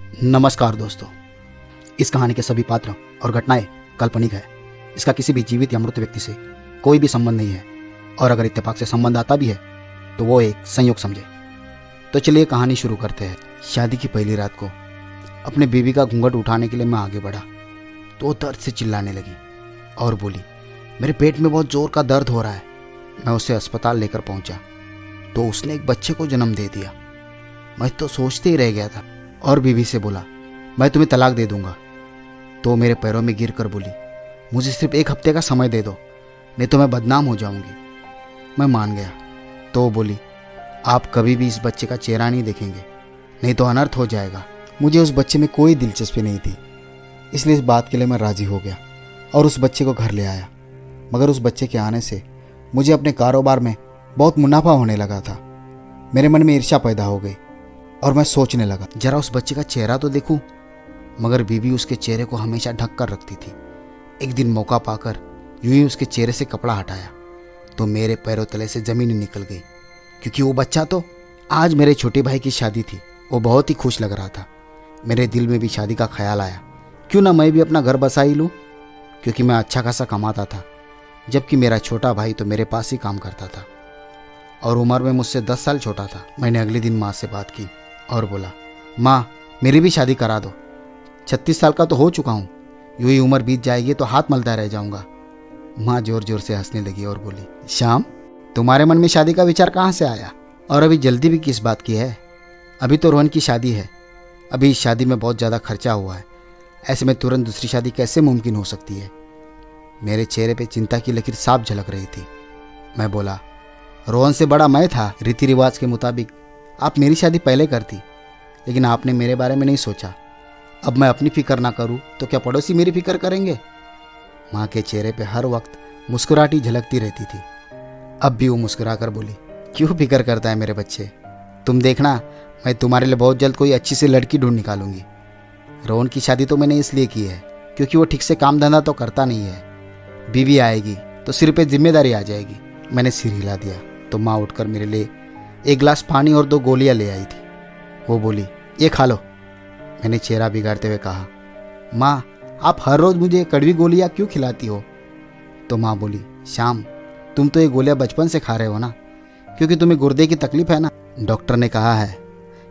नमस्कार दोस्तों। इस कहानी के सभी पात्र और घटनाएं काल्पनिक है। इसका किसी भी जीवित या मृत व्यक्ति से कोई भी संबंध नहीं है, और अगर इत्तेफाक से संबंध आता भी है तो वो एक संयोग समझे। तो चलिए कहानी शुरू करते हैं। शादी की पहली रात को अपने बीवी का घूंघट उठाने के लिए मैं आगे बढ़ा तो वो दर्द से चिल्लाने लगी और बोली, मेरे पेट में बहुत जोर का दर्द हो रहा है। मैं उसे अस्पताल लेकर पहुंचा तो उसने एक बच्चे को जन्म दे दिया। मैं तो सोचते ही रह गया था और बीवी से बोला, मैं तुम्हें तलाक दे दूंगा। तो मेरे पैरों में गिर कर बोली, मुझे सिर्फ 1 हफ्ते का समय दे दो, नहीं तो मैं बदनाम हो जाऊंगी। मैं मान गया। तो वो बोली, आप कभी भी इस बच्चे का चेहरा नहीं देखेंगे, नहीं तो अनर्थ हो जाएगा। मुझे उस बच्चे में कोई दिलचस्पी नहीं थी, इसलिए इस बात के लिए मैं राजी हो गया और उस बच्चे को घर ले आया। मगर उस बच्चे के आने से मुझे अपने कारोबार में बहुत मुनाफा होने लगा था। मेरे मन में ईर्ष्या पैदा हो गई और मैं सोचने लगा, जरा उस बच्चे का चेहरा तो देखूं। मगर बीवी उसके चेहरे को हमेशा ढक कर रखती थी। एक दिन मौका पाकर यूं ही उसके चेहरे से कपड़ा हटाया तो मेरे पैरों तले से जमीन निकल गई, क्योंकि वो बच्चा तो आज मेरे छोटे भाई की शादी थी। वो बहुत ही खुश लग रहा था। मेरे दिल में भी शादी का ख्याल आया, क्यों ना मैं भी अपना घर बसा ही लूँ, क्योंकि मैं अच्छा खासा कमाता था, जबकि मेरा छोटा भाई तो मेरे पास ही काम करता था और उम्र में मुझसे 10 साल छोटा था। मैंने अगले दिन माँ से बात की और बोला, माँ मेरी भी शादी करा दो। 36 साल का तो हो चुका हूँ, यूं ही उम्र बीत जाएगी तो हाथ मलता रह जाऊंगा। माँ जोर जोर से हंसने लगी और बोली, श्याम तुम्हारे मन में शादी का विचार कहाँ से आया, और अभी जल्दी भी किस बात की है? अभी तो रोहन की शादी है, अभी इस शादी में बहुत ज़्यादा खर्चा हुआ है, ऐसे में तुरंत दूसरी शादी कैसे मुमकिन हो सकती है? मेरे चेहरे पे चिंता की लकीर साफ झलक रही थी। मैं बोला, रोहन से बड़ा मैं था। रीति रिवाज के मुताबिक आप मेरी शादी पहले करती, लेकिन आपने मेरे बारे में नहीं सोचा। अब मैं अपनी फिक्र ना करूं तो क्या पड़ोसी मेरी फिक्र करेंगे? माँ के चेहरे पे हर वक्त मुस्कुराहट झलकती रहती थी। अब भी वो मुस्कुरा कर बोली, क्यों फिक्र करता है मेरे बच्चे? तुम देखना, मैं तुम्हारे लिए बहुत जल्द कोई अच्छी सी लड़की ढूंढ निकालूंगी। रोहन की शादी तो मैंने इसलिए की है क्योंकि वो ठीक से काम धंधा तो करता नहीं है। बीवी आएगी तो सिर पे जिम्मेदारी आ जाएगी। मैंने सिर हिला दिया तो माँ उठकर मेरे लिए 1 गिलास पानी और 2 गोलियां ले आई थी। वो बोली, ये खा लो। मैंने चेहरा बिगाड़ते हुए कहा, माँ आप हर रोज़ मुझे कड़वी गोलियां क्यों खिलाती हो? तो माँ बोली, श्याम तुम तो ये गोलियां बचपन से खा रहे हो ना, क्योंकि तुम्हें गुर्दे की तकलीफ है ना। डॉक्टर ने कहा है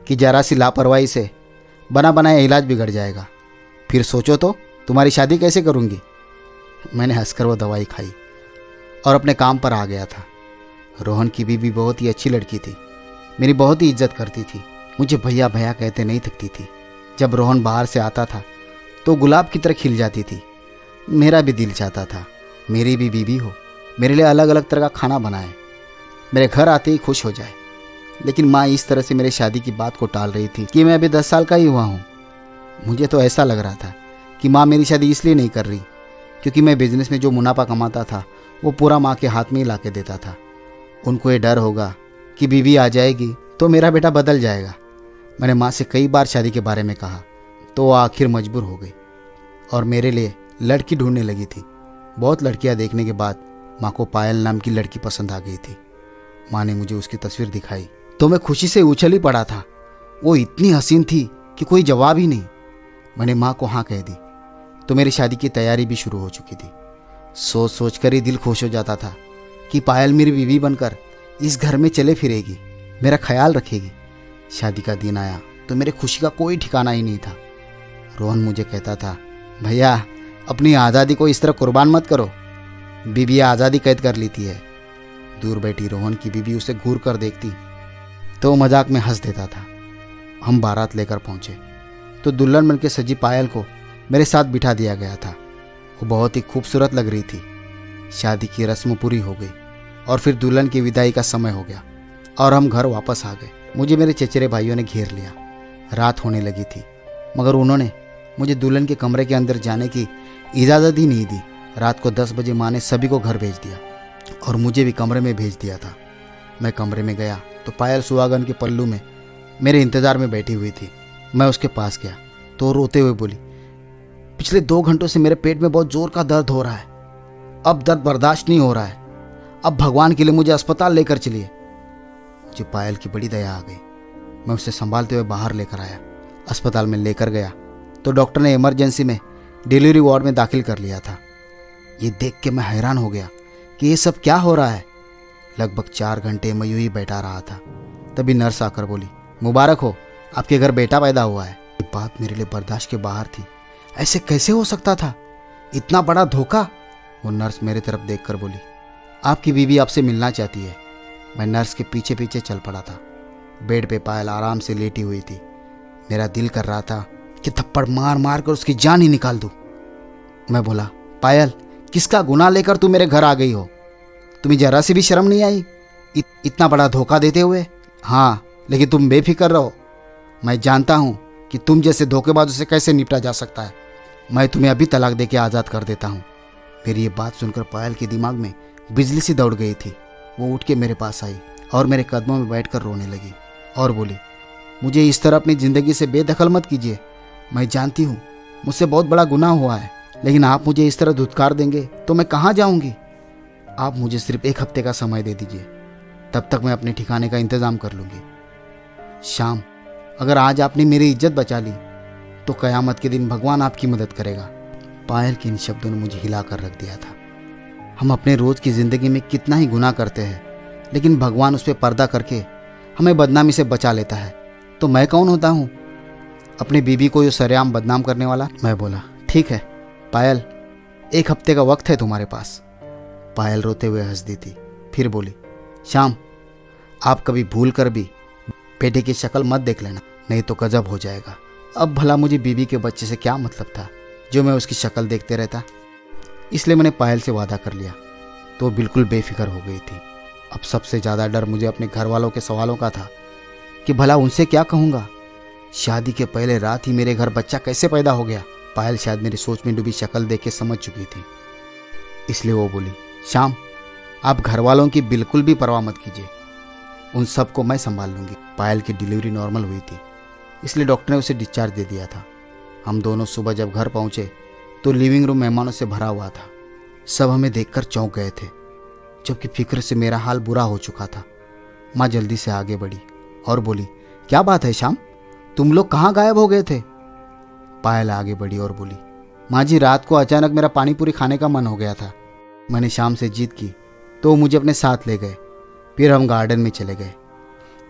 कि जरा सी लापरवाही से बना बनाया इलाज बिगड़ जाएगा। फिर सोचो तो तुम्हारी शादी कैसे करूँगी? मैंने हंसकर वो दवाई खाई और अपने काम पर आ गया था। रोहन की बीवी बहुत ही अच्छी लड़की थी, मेरी बहुत ही इज्जत करती थी। मुझे भैया भैया कहते नहीं थकती थी। जब रोहन बाहर से आता था तो गुलाब की तरह खिल जाती थी। मेरा भी दिल चाहता था मेरी भी बीवी हो, मेरे लिए अलग अलग तरह का खाना बनाए, मेरे घर आते ही खुश हो जाए। लेकिन माँ इस तरह से मेरे शादी की बात को टाल रही थी कि मैं अभी 10 साल का ही हुआ हूँ। मुझे तो ऐसा लग रहा था कि माँ मेरी शादी इसलिए नहीं कर रही क्योंकि मैं बिजनेस में जो मुनाफा कमाता था वो पूरा माँ के हाथ में ही ला के देता था। उनको ये डर होगा कि बीवी आ जाएगी तो मेरा बेटा बदल जाएगा। मैंने माँ से कई बार शादी के बारे में कहा तो वो आखिर मजबूर हो गई और मेरे लिए लड़की ढूंढने लगी थी। बहुत लड़कियां देखने के बाद माँ को पायल नाम की लड़की पसंद आ गई थी। माँ ने मुझे उसकी तस्वीर दिखाई तो मैं खुशी से उछल ही पड़ा था। वो इतनी हसीन थी कि कोई जवाब ही नहीं। मैंने माँ को हाँ कह दी तो मेरी शादी की तैयारी भी शुरू हो चुकी थी। सोच सोच कर ही दिल खुश हो जाता था कि पायल मेरी बीवी बनकर इस घर में चले फिरेगी, मेरा ख्याल रखेगी। शादी का दिन आया तो मेरे खुशी का कोई ठिकाना ही नहीं था। रोहन मुझे कहता था, भैया अपनी आज़ादी को इस तरह कुर्बान मत करो, बीबी आज़ादी कैद कर लेती है। दूर बैठी रोहन की बीबी उसे घूर कर देखती तो वो मजाक में हंस देता था। हम बारात लेकर पहुंचे तो दुल्हन बनके सजी पायल को मेरे साथ बिठा दिया गया था। वो बहुत ही खूबसूरत लग रही थी। शादी की रस्म पूरी हो गई और फिर दुल्हन की विदाई का समय हो गया और हम घर वापस आ गए। मुझे मेरे चचेरे भाइयों ने घेर लिया। रात होने लगी थी मगर उन्होंने मुझे दुल्हन के कमरे के अंदर जाने की इजाज़त ही नहीं दी। रात को 10 बजे माँ ने सभी को घर भेज दिया और मुझे भी कमरे में भेज दिया था। मैं कमरे में गया तो पायल सुहागन के पल्लू में मेरे इंतज़ार में बैठी हुई थी। मैं उसके पास गया तो रोते हुए बोली, पिछले 2 घंटों से मेरे पेट में बहुत जोर का दर्द हो रहा है, अब दर्द बर्दाश्त नहीं हो रहा है, अब भगवान के लिए मुझे अस्पताल लेकर चलिए। मुझे पायल की बड़ी दया आ गई। मैं उसे संभालते हुए बाहर लेकर आया अस्पताल में लेकर गया तो डॉक्टर ने इमरजेंसी में डिलीवरी वार्ड में दाखिल कर लिया था। ये देख के मैं हैरान हो गया कि ये सब क्या हो रहा है। लगभग 4 घंटे मैं यूं ही बैठा रहा था। तभी नर्स आकर बोली, मुबारक हो, आपके घर बेटा पैदा हुआ है। ये बात मेरे लिए बर्दाश्त के बाहर थी। ऐसे कैसे हो सकता था? इतना बड़ा धोखा। वो नर्स मेरे तरफ देखकर बोली, आपकी बीवी आपसे मिलना चाहती है। मैं नर्स के पीछे पीछे चल पड़ा था। बेड पे पायल आराम से लेटी हुई थी। मेरा दिल कर रहा था कि थप्पड़ मार मार कर उसकी जान ही निकाल दूं। मैं बोला, पायल, किसका गुनाह लेकर तू मेरे घर आ गई हो? तुम्हें जरा सी भी शर्म नहीं आई इतना बड़ा धोखा देते हुए? हाँ, लेकिन तुम बेफिक्र रहो। मैं जानता हूँ कि तुम जैसे धोखेबाजों से कैसे निपटा जा सकता है। मैं तुम्हें अभी तलाक दे के आज़ाद कर देता हूँ। मेरी ये बात सुनकर पायल के दिमाग में बिजली सी दौड़ गई थी। वो उठ के मेरे पास आई और मेरे कदमों में बैठकर रोने लगी और बोली, मुझे इस तरह अपनी ज़िंदगी से बेदखल मत कीजिए। मैं जानती हूँ मुझसे बहुत बड़ा गुनाह हुआ है, लेकिन आप मुझे इस तरह धुतकार देंगे तो मैं कहाँ जाऊँगी? आप मुझे सिर्फ 1 हफ्ते का समय दे दीजिए, तब तक मैं अपने ठिकाने का इंतज़ाम कर लूँगी। शाम, अगर आज आपने मेरी इज्जत बचा ली तो क़यामत के दिन भगवान आपकी मदद करेगा। पायल के इन शब्दों ने मुझे हिला कर रख दिया था। हम अपने रोज़ की ज़िंदगी में कितना ही गुनाह करते हैं, लेकिन भगवान उस पर पर्दा करके हमें बदनामी से बचा लेता है। तो मैं कौन होता हूँ अपनी बीबी को ये सरेआम बदनाम करने वाला? मैं बोला, ठीक है पायल, 1 हफ्ते का वक्त है तुम्हारे पास। पायल रोते हुए हंस दी थी, फिर बोली, शाम, आप कभी भूल कर भी बेटे की शक्ल मत देख लेना, नहीं तो गजब हो जाएगा। अब भला मुझे बीबी के बच्चे से क्या मतलब था जो मैं उसकी शक्ल देखते रहता। इसलिए मैंने पायल से वादा कर लिया तो बिल्कुल बेफिक्र हो गई थी। अब सबसे ज़्यादा डर मुझे अपने घर वालों के सवालों का था कि भला उनसे क्या कहूँगा। शादी के पहले रात ही मेरे घर बच्चा कैसे पैदा हो गया? पायल शायद मेरी सोच में डूबी शक्ल देख के समझ चुकी थी, इसलिए वो बोली, शाम, आप घर वालों की बिल्कुल भी परवाह मत कीजिए, उन सबको मैं संभाल लूँगी। पायल की डिलीवरी नॉर्मल हुई थी, इसलिए डॉक्टर ने उसे डिस्चार्ज दे दिया था। हम दोनों सुबह जब घर पहुँचे तो लिविंग रूम मेहमानों से भरा हुआ था। सब हमें देखकर चौंक गए थे, जबकि फिक्र से मेरा हाल बुरा हो चुका था। माँ जल्दी से आगे बढ़ी और बोली, क्या बात है शाम, तुम लोग कहाँ गायब हो गए थे? पायल आगे बढ़ी और बोली, माँ जी, रात को अचानक मेरा पानी पूरी खाने का मन हो गया था। मैंने शाम से जिद की तो वो मुझे अपने साथ ले गए। फिर हम गार्डन में चले गए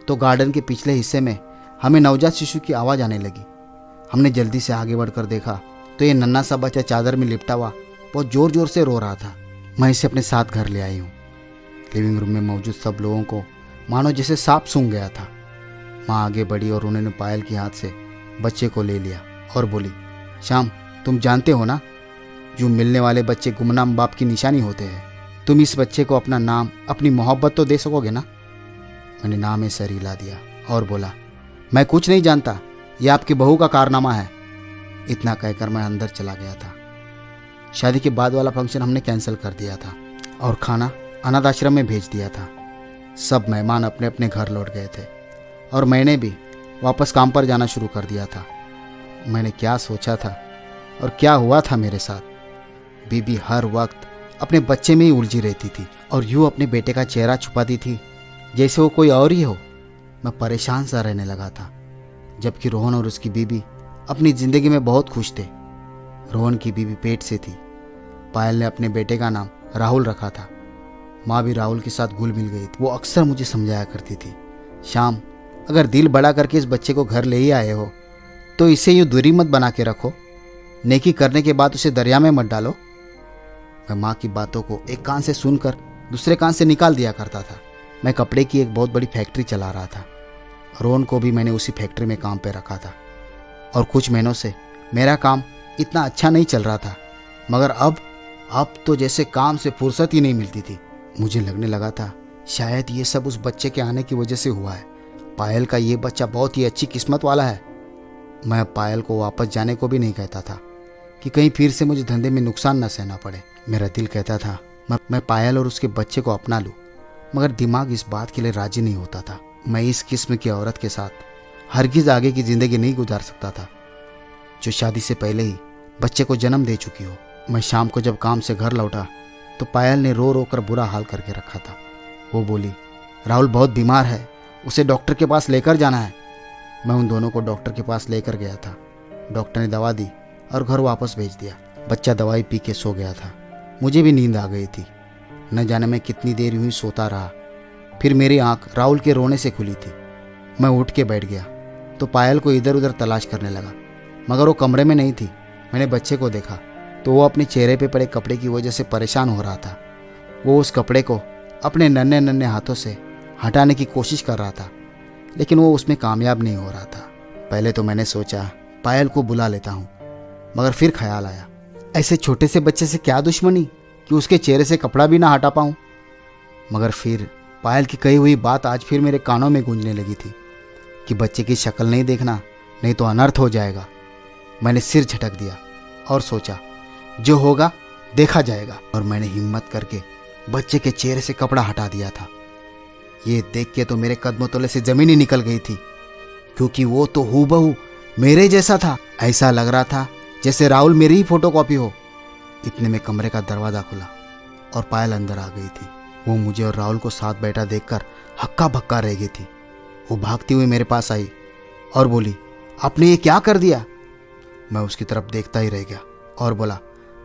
तो गार्डन के पिछले हिस्से में हमें नवजात शिशु की आवाज़ आने लगी। हमने जल्दी से आगे बढ़कर देखा तो ये नन्हा सा बच्चा चादर में लिपटा हुआ बहुत ज़ोर ज़ोर से रो रहा था। मैं इसे अपने साथ घर ले आई हूँ। लिविंग रूम में मौजूद सब लोगों को मानो जैसे सांप सूंघ गया था। माँ आगे बढ़ी और उन्होंने पायल के हाथ से बच्चे को ले लिया और बोली, शाम, तुम जानते हो ना, जो मिलने वाले बच्चे गुमनाम बाप की निशानी होते हैं। तुम इस बच्चे को अपना नाम, अपनी मोहब्बत तो दे सकोगे ना? मैंने नाम में सर हिला दिया और बोला, मैं कुछ नहीं जानता, यह आपकी बहू का कारनामा है। इतना कहकर मैं अंदर चला गया था। शादी के बाद वाला फंक्शन हमने कैंसिल कर दिया था और खाना अनाथ आश्रम में भेज दिया था। सब मेहमान अपने अपने घर लौट गए थे और मैंने भी वापस काम पर जाना शुरू कर दिया था। मैंने क्या सोचा था और क्या हुआ था मेरे साथ। बीबी हर वक्त अपने बच्चे में ही उलझी रहती थी और यूँ अपने बेटे का चेहरा छुपाती थी जैसे वो कोई और ही हो। मैं परेशान सा रहने लगा था, जबकि रोहन और उसकी बीबी अपनी ज़िंदगी में बहुत खुश थे। रोहन की बीबी पेट से थी। पायल ने अपने बेटे का नाम राहुल रखा था। माँ भी राहुल के साथ घुल मिल गई थी। वो अक्सर मुझे समझाया करती थी, शाम, अगर दिल बड़ा करके इस बच्चे को घर ले ही आए हो तो इसे यूँ दूरी मत बना के रखो। नेकी करने के बाद उसे दरिया में मत डालो। मैं माँ की बातों को एक कान से सुनकर दूसरे कान से निकाल दिया करता था। मैं कपड़े की एक बहुत बड़ी फैक्ट्री चला रहा था। रोहन को भी मैंने उसी फैक्ट्री में काम पे रखा था और कुछ महीनों से मेरा काम इतना अच्छा नहीं चल रहा था, मगर अब तो जैसे काम से फुर्सत ही नहीं मिलती थी। मुझे लगने लगा था शायद ये सब उस बच्चे के आने की वजह से हुआ है। पायल का ये बच्चा बहुत ही अच्छी किस्मत वाला है। मैं पायल को वापस जाने को भी नहीं कहता था कि कहीं फिर से मुझे धंधे में नुकसान न सहना पड़े। मेरा दिल कहता था मैं पायल और उसके बच्चे को अपना लूँ, मगर दिमाग इस बात के लिए राजी नहीं होता था। मैं इस किस्म की औरत के साथ हरगिज़ आगे की ज़िंदगी नहीं गुजार सकता था, जो शादी से पहले ही बच्चे को जन्म दे चुकी हो। मैं शाम को जब काम से घर लौटा तो पायल ने रो रो कर बुरा हाल करके रखा था। वो बोली, राहुल बहुत बीमार है, उसे डॉक्टर के पास लेकर जाना है। मैं उन दोनों को डॉक्टर के पास लेकर गया था। डॉक्टर ने दवा दी और घर वापस भेज दिया। बच्चा दवाई पी के सो गया था। मुझे भी नींद आ गई थी। न जाने मैं कितनी देर यूं ही सोता रहा। फिर मेरी आंख राहुल के रोने से खुली थी। मैं उठ के बैठ गया तो पायल को इधर उधर तलाश करने लगा, मगर वो कमरे में नहीं थी। मैंने बच्चे को देखा तो वो अपने चेहरे पे पड़े कपड़े की वजह से परेशान हो रहा था। वो उस कपड़े को अपने नन्हे नन्हे हाथों से हटाने की कोशिश कर रहा था, लेकिन वो उसमें कामयाब नहीं हो रहा था। पहले तो मैंने सोचा पायल को बुला लेता हूँ, मगर फिर ख्याल आया ऐसे छोटे से बच्चे से क्या दुश्मनी कि उसके चेहरे से कपड़ा भी ना हटा पाऊँ। मगर फिर पायल की कही हुई बात आज फिर मेरे कानों में गूंजने लगी थी कि बच्चे की शक्ल नहीं देखना, नहीं तो अनर्थ हो जाएगा। मैंने सिर झटक दिया और सोचा जो होगा देखा जाएगा, और मैंने हिम्मत करके बच्चे के चेहरे से कपड़ा हटा दिया था। ये देख के तो मेरे कदमों तले से जमीन ही निकल गई थी, क्योंकि वो तो हूबहू मेरे जैसा था। ऐसा लग रहा था जैसे राहुल मेरी ही फोटोकॉपी हो। इतने में कमरे का दरवाज़ा खुला और पायल अंदर आ गई थी। वो मुझे और राहुल को साथ बैठा देखकर हक्का भक्का रह गई थी। वो भागती हुई मेरे पास आई और बोली, आपने ये क्या कर दिया? मैं उसकी तरफ देखता ही रह गया और बोला,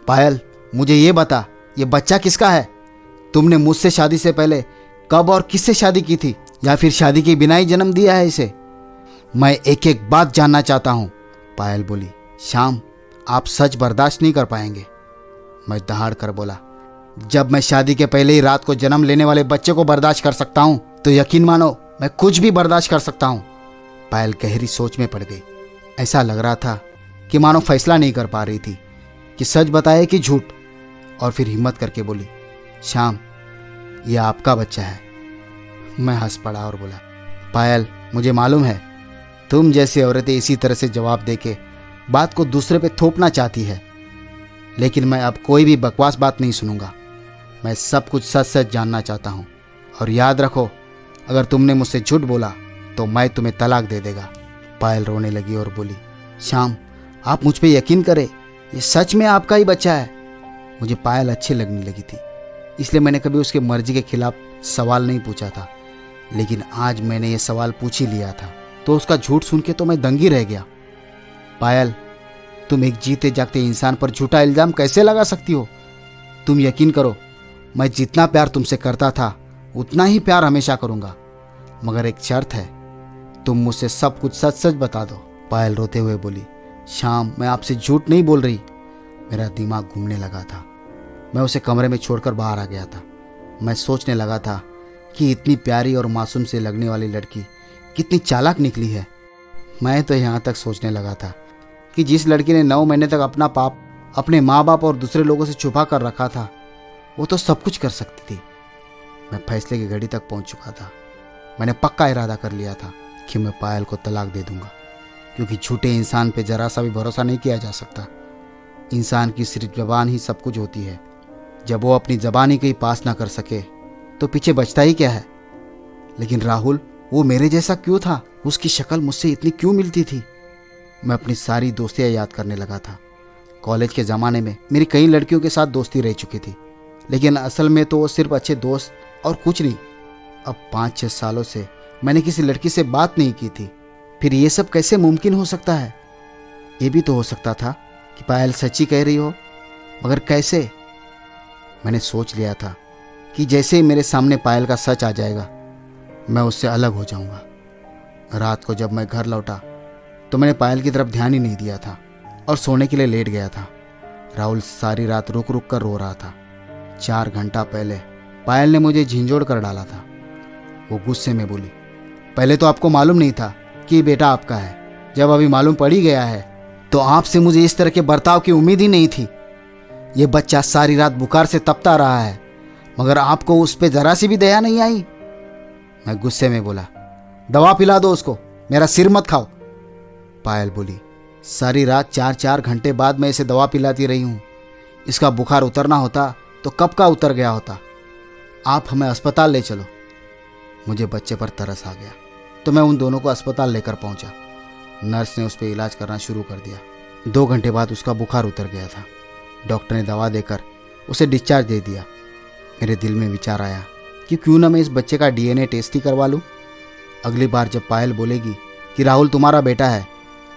पायल मुझे ये बता, ये बच्चा किसका है? तुमने मुझसे शादी से पहले कब और किससे शादी की थी, या फिर शादी के बिना ही जन्म दिया है इसे? मैं एक एक बात जानना चाहता हूँ। पायल बोली, श्याम आप सच बर्दाश्त नहीं कर पाएंगे। मैं दहाड़ कर बोला, जब मैं शादी के पहले ही रात को जन्म लेने वाले बच्चे को बर्दाश्त कर सकता हूँ तो यकीन मानो मैं कुछ भी बर्दाश्त कर सकता हूँ। पायल गहरी सोच में पड़ गई। ऐसा लग रहा था कि मानो फैसला नहीं कर पा रही थी कि सच बताए कि झूठ, और फिर हिम्मत करके बोली, श्याम ये आपका बच्चा है। मैं हंस पड़ा और बोला, पायल मुझे मालूम है तुम जैसी औरतें इसी तरह से जवाब देके बात को दूसरे पे थोपना चाहती है, लेकिन मैं अब कोई भी बकवास बात नहीं सुनूंगा। मैं सब कुछ सच सच जानना चाहता हूँ, और याद रखो अगर तुमने मुझसे झूठ बोला तो मैं तुम्हें तलाक दे देगा। पायल रोने लगी और बोली, श्याम आप मुझ पे यकीन करें, ये सच में आपका ही बच्चा है। मुझे पायल अच्छी लगने लगी थी, इसलिए मैंने कभी उसके मर्जी के खिलाफ सवाल नहीं पूछा था, लेकिन आज मैंने ये सवाल पूछ ही लिया था तो उसका झूठ सुन के तो मैं दंगी रह गया। पायल तुम एक जीते जागते इंसान पर झूठा इल्ज़ाम कैसे लगा सकती हो? तुम यकीन करो मैं जितना प्यार तुमसे करता था उतना ही प्यार हमेशा करूंगा, मगर एक शर्त है, तुम मुझसे सब कुछ सच सच बता दो। पायल रोते हुए बोली, श्याम मैं आपसे झूठ नहीं बोल रही। मेरा दिमाग घूमने लगा था। मैं उसे कमरे में छोड़कर बाहर आ गया था। मैं सोचने लगा था कि इतनी प्यारी और मासूम से लगने वाली लड़की कितनी चालाक निकली है। मैं तो यहाँ तक सोचने लगा था कि जिस लड़की ने 9 महीने तक अपना पाप अपने माँ बाप और दूसरे लोगों से छुपा कर रखा था, वो तो सब कुछ कर सकती थी। मैं फैसले की घड़ी तक पहुँच चुका था। मैंने पक्का इरादा कर लिया था कि मैं पायल को तलाक दे दूंगा, क्योंकि झूठे इंसान पे जरा सा भी भरोसा नहीं किया जा सकता। इंसान की सिर्फ जबान ही सब कुछ होती है। जब वो अपनी जबान ही कहीं पास ना कर सके तो पीछे बचता ही क्या है? लेकिन राहुल वो मेरे जैसा क्यों था? उसकी शक्ल मुझसे इतनी क्यों मिलती थी? मैं अपनी सारी दोस्तियां याद करने लगा था। कॉलेज के ज़माने में मेरी कई लड़कियों के साथ दोस्ती रह चुकी थी, लेकिन असल में तो वो सिर्फ अच्छे दोस्त और कुछ नहीं। अब 5-6 सालों से मैंने किसी लड़की से बात नहीं की थी। फिर ये सब कैसे मुमकिन हो सकता है? ये भी तो हो सकता था कि पायल सच्ची कह रही हो, मगर कैसे? मैंने सोच लिया था कि जैसे ही मेरे सामने पायल का सच आ जाएगा मैं उससे अलग हो जाऊंगा। रात को जब मैं घर लौटा तो मैंने पायल की तरफ ध्यान ही नहीं दिया था और सोने के लिए लेट गया था। राहुल सारी रात रुक रुक कर रो रहा था। 4 घंटा पहले पायल ने मुझे झिंझोड़ कर डाला था। वो गुस्से में बोली, पहले तो आपको मालूम नहीं था कि बेटा आपका है, जब अभी मालूम पड़ ही गया है तो आपसे मुझे इस तरह के बर्ताव की उम्मीद ही नहीं थी। ये बच्चा सारी रात बुखार से तपता रहा है, मगर आपको उस पर जरा सी भी दया नहीं आई। मैं गुस्से में बोला, दवा पिला दो उसको, मेरा सिर मत खाओ। पायल बोली, सारी रात 4-4 घंटे बाद मैं इसे दवा पिलाती रही हूँ। इसका बुखार उतरना होता तो कब का उतर गया होता। आप हमें अस्पताल ले चलो। मुझे बच्चे पर तरस आ गया तो मैं उन दोनों को अस्पताल लेकर पहुंचा। नर्स ने उस पर इलाज करना शुरू कर दिया। 2 घंटे बाद उसका बुखार उतर गया था। डॉक्टर ने दवा देकर उसे डिस्चार्ज दे दिया। मेरे दिल में विचार आया कि क्यों ना मैं इस बच्चे का DNA टेस्ट ही करवा लूँ। अगली बार जब पायल बोलेगी कि राहुल तुम्हारा बेटा है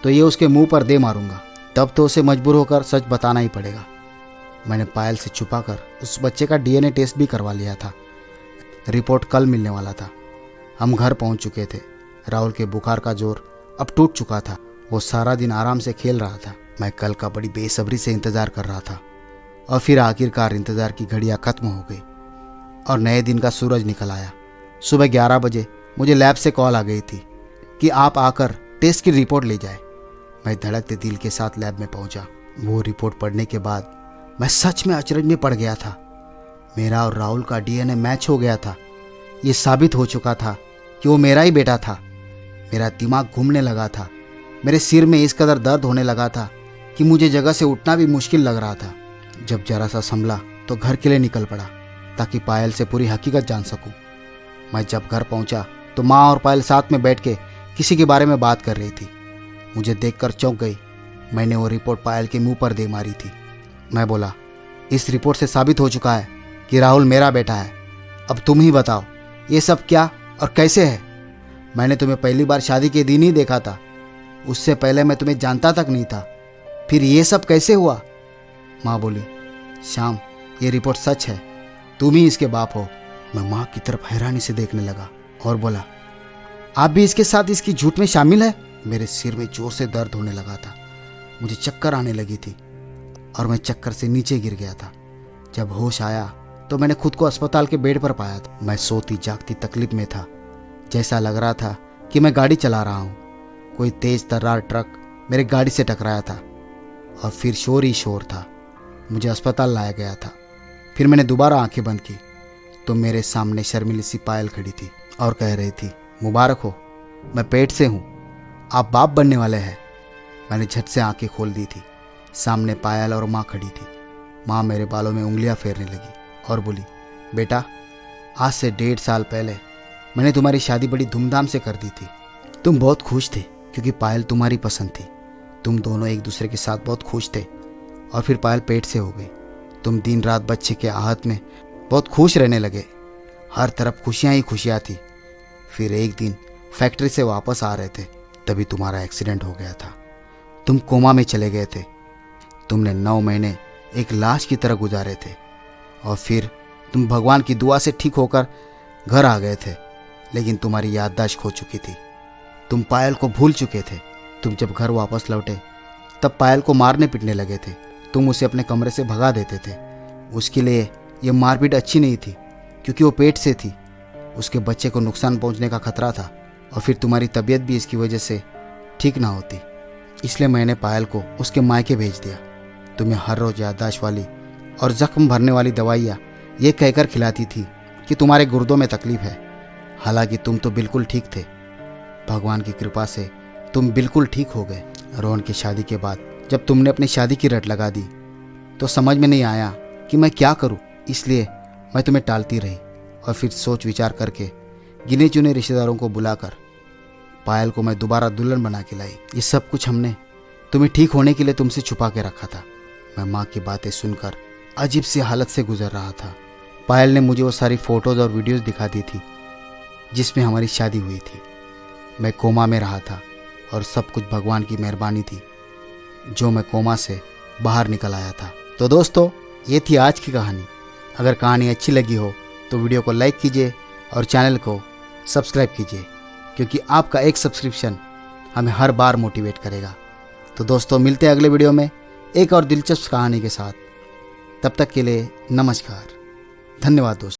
तो ये उसके मुंह पर दे मारूंगा। तब तो उसे मजबूर होकर सच बताना ही पड़ेगा। मैंने पायल से छुपाकर उस बच्चे का डीएनए टेस्ट भी करवा लिया था। रिपोर्ट कल मिलने वाला था। हम घर पहुंच चुके थे। राहुल के बुखार का जोर अब टूट चुका था। वो सारा दिन आराम से खेल रहा था। मैं कल का बड़ी बेसब्री से इंतज़ार कर रहा था। और फिर आखिरकार इंतज़ार की घड़ियाँ खत्म हो गई और नए दिन का सूरज निकल आया। सुबह 11 बजे मुझे लैब से कॉल आ गई थी कि आप आकर टेस्ट की रिपोर्ट ले जाए। मैं धड़कते दिल के साथ लैब में पहुंचा। वो रिपोर्ट पढ़ने के बाद मैं सच में अचरज में पड़ गया था। मेरा और राहुल का डीएनए मैच हो गया था। ये साबित हो चुका था कि वो मेरा ही बेटा था। मेरा दिमाग घूमने लगा था। मेरे सिर में इस कदर दर्द होने लगा था कि मुझे जगह से उठना भी मुश्किल लग रहा था। जब जरा सा संभला तो घर के लिए निकल पड़ा ताकि पायल से पूरी हकीकत जान सकूं। मैं जब घर पहुंचा तो माँ और पायल साथ में बैठ के किसी के बारे में बात कर रही थी। मुझे देखकर चौंक गई। मैंने वो रिपोर्ट पायल के मुंह पर दे मारी थी। मैं बोला, इस रिपोर्ट से साबित हो चुका है कि राहुल मेरा बेटा है। अब तुम ही बताओ ये सब क्या और कैसे है। मैंने तुम्हें पहली बार शादी के दिन ही देखा था। उससे पहले मैं तुम्हें जानता तक नहीं था। फिर ये सब कैसे हुआ। माँ बोली, श्याम ये रिपोर्ट सच है। तुम ही इसके बाप हो। मैं माँ की तरफ हैरानी से देखने लगा और बोला, आप भी इसके साथ इसकी झूठ में शामिल है। मेरे सिर में जोर से दर्द होने लगा था। मुझे चक्कर आने लगी थी और मैं चक्कर से नीचे गिर गया था। जब होश आया तो मैंने खुद को अस्पताल के बेड पर पाया था। मैं सोती जागती तकलीफ में था। जैसा लग रहा था कि मैं गाड़ी चला रहा हूँ। कोई तेज तर्रार ट्रक मेरे गाड़ी से टकराया था और फिर शोर ही शोर था। मुझे अस्पताल लाया गया था। फिर मैंने दोबारा आंखें बंद की तो मेरे सामने शर्मिली सी पायल खड़ी थी और कह रही थी, मुबारक हो, मैं पेट से हूँ, आप बाप बनने वाले हैं। मैंने झट से आंखें खोल दी थी। सामने पायल और माँ खड़ी थी। माँ मेरे बालों में उंगलियां फेरने लगी और बोली, बेटा आज से 1.5 साल पहले मैंने तुम्हारी शादी बड़ी धूमधाम से कर दी थी। तुम बहुत खुश थे क्योंकि पायल तुम्हारी पसंद थी। तुम दोनों एक दूसरे के साथ बहुत खुश थे और फिर पायल पेट से हो गई। तुम दिन रात बच्चे के आहत में बहुत खुश रहने लगे। हर तरफ खुशियाँ ही खुशियाँ थी। फिर एक दिन फैक्ट्री से वापस आ रहे थे तभी तुम्हारा एक्सीडेंट हो गया था। तुम कोमा में चले गए थे। तुमने 9 महीने एक लाश की तरह गुजारे थे और फिर तुम भगवान की दुआ से ठीक होकर घर आ गए थे। लेकिन तुम्हारी याददाश्त खो चुकी थी। तुम पायल को भूल चुके थे। तुम जब घर वापस लौटे तब पायल को मारने पीटने लगे थे। तुम उसे अपने कमरे से भगा देते थे। उसके लिए ये मारपीट अच्छी नहीं थी क्योंकि वो पेट से थी। उसके बच्चे को नुकसान पहुंचने का खतरा था और फिर तुम्हारी तबीयत भी इसकी वजह से ठीक ना होती। इसलिए मैंने पायल को उसके मायके भेज दिया। तुम्हें हर रोज़ याददाश्त वाली और जख्म भरने वाली दवाइयाँ ये कहकर खिलाती थी कि तुम्हारे गुर्दों में तकलीफ है। हालांकि तुम तो बिल्कुल ठीक थे। भगवान की कृपा से तुम बिल्कुल ठीक हो गए। रोहन की शादी के बाद जब तुमने अपनी शादी की रट लगा दी तो समझ में नहीं आया कि मैं क्या करूं। इसलिए मैं तुम्हें टालती रही और फिर सोच विचार करके गिने चुने रिश्तेदारों को बुलाकर पायल को मैं दोबारा दुल्हन बना के लाई। ये सब कुछ हमने तुम्हें ठीक होने के लिए तुमसे छुपा के रखा था। मैं माँ की बातें सुनकर अजीब सी हालत से गुजर रहा था। पायल ने मुझे वो सारी फ़ोटोज़ और वीडियोज़ दिखा दी थी जिसमें हमारी शादी हुई थी। मैं कोमा में रहा था और सब कुछ भगवान की मेहरबानी थी जो मैं कोमा से बाहर निकल आया था। तो दोस्तों ये थी आज की कहानी। अगर कहानी अच्छी लगी हो तो वीडियो को लाइक कीजिए और चैनल को सब्सक्राइब कीजिए क्योंकि आपका एक सब्सक्रिप्शन हमें हर बार मोटिवेट करेगा। तो दोस्तों मिलते हैं अगले वीडियो में एक और दिलचस्प कहानी के साथ। तब तक के लिए नमस्कार। धन्यवाद दोस्तों।